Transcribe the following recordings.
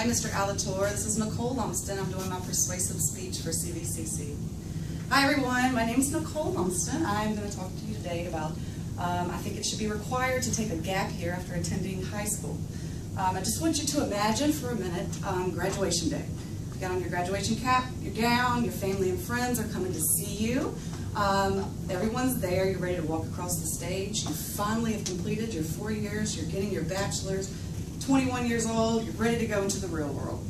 Hi, Mr. Alator. This is Nicole Lumsden. I'm doing my persuasive speech for CVCC. Hi, everyone. My name is Nicole Lumsden. I'm going to talk to you today about I think it should be required to take a gap year after attending high school. I just want you to imagine for a minute graduation day. You got on your graduation cap, your gown, your family and friends are coming to see you. Everyone's there. You're ready to walk across the stage. You finally have completed your 4 years. You're getting your bachelor's. 21 years old, you're ready to go into the real world.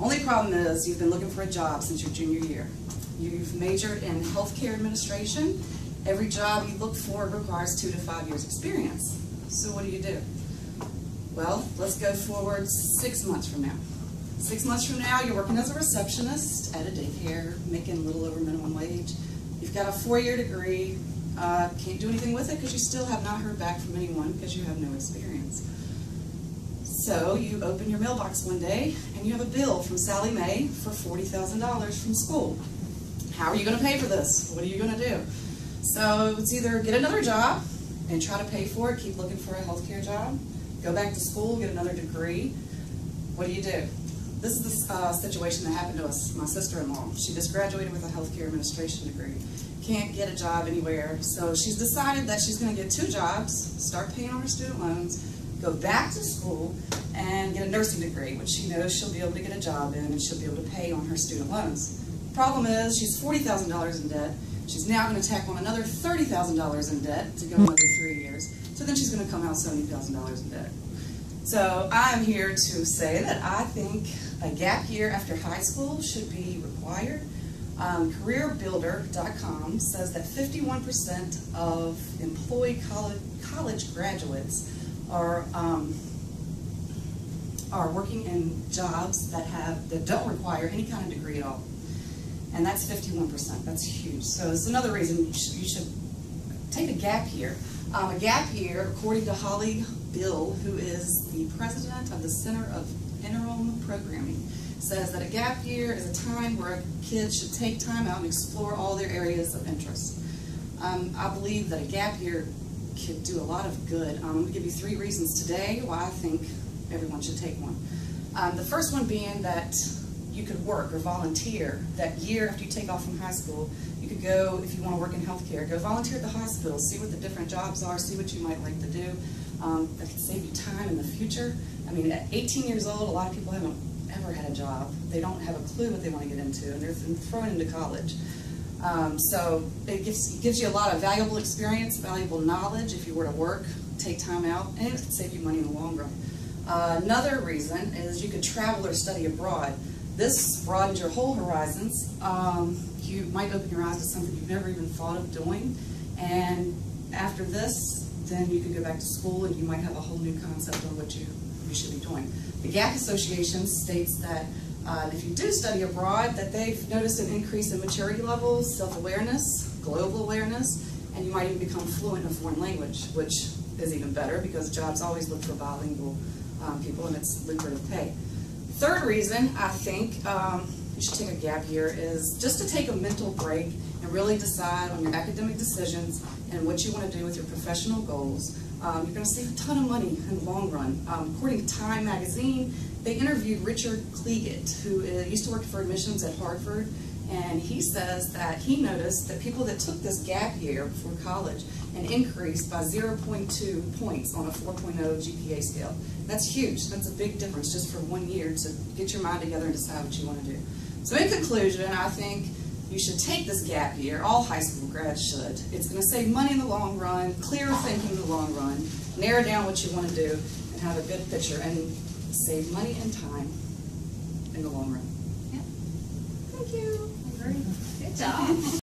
Only problem is you've been looking for a job since your junior year. You've majored in healthcare administration. Every job you look for requires 2 to 5 years experience. So what do you do? Well, let's go forward 6 months from now. 6 months from now, you're working as a receptionist at a daycare, making a little over minimum wage. You've got a 4-year degree. Can't do anything with it because you still have not heard back from anyone because you have no experience. So you open your mailbox one day and you have a bill from Sally Mae for $40,000 from school. How are you going to pay for this? What are you going to do? So it's either get another job and try to pay for it, keep looking for a healthcare job, go back to school, get another degree. What do? This is the situation that happened to us, my sister-in-law. She just graduated with a healthcare administration degree. Can't get a job anywhere, so she's decided that she's going to get 2 jobs, start paying on her student loans, go back to school and get a nursing degree, which she knows she'll be able to get a job in and she'll be able to pay on her student loans. Problem is, she's $40,000 in debt. She's now going to tack on another $30,000 in debt to go another 3 years. So then she's going to come out $70,000 in debt. So I'm here to say that I think a gap year after high school should be required. CareerBuilder.com says that 51% of employed college graduates are working in jobs that don't require any kind of degree at all, and that's 51%. That's huge. So it's another reason you should take a gap year. A gap year, according to Holly Bill, who is the president of the Center of Interim Programming, says that a gap year is a time where a kid should take time out and explore all their areas of interest. I believe that a gap year could do a lot of good. I'm going to give you 3 reasons today why I think everyone should take one. The first one being that you could work or volunteer that year after you take off from high school. You could go, if you want to work in healthcare, go volunteer at the hospital, see what the different jobs are, see what you might like to do. That could save you time in the future. I mean, at 18 years old, a lot of people haven't ever had a job. They don't have a clue what they want to get into, and they're thrown into college. So it gives you a lot of valuable experience, valuable knowledge if you were to work, take time out, and it could save you money in the long run. Another reason is you could travel or study abroad. This broadens your whole horizons. You might open your eyes to something you've never even thought of doing, and after this, then you can go back to school and you might have a whole new concept on what you should be doing. The GAP Association states that if you do study abroad, that they've noticed an increase in maturity levels, self-awareness, global awareness, and you might even become fluent in a foreign language, which is even better because jobs always look for bilingual people and it's lucrative pay. Third reason I think you should take a gap year is just to take a mental break and really decide on your academic decisions and what you want to do with your professional goals. You're going to save a ton of money in the long run. According to Time magazine, they interviewed Richard Cleggett, who used to work for admissions at Harvard, and he says that he noticed that people that took this gap year before college and increased by 0.2 points on a 4.0 GPA scale. That's huge. That's a big difference just for 1 year to get your mind together and decide what you want to do. So in conclusion, I think you should take this gap year. All high school grads should. It's going to save money in the long run, clearer thinking in the long run, narrow down what you want to do, and have a good picture, and save money and time in the long run. Yeah. Thank you. Great. Good job.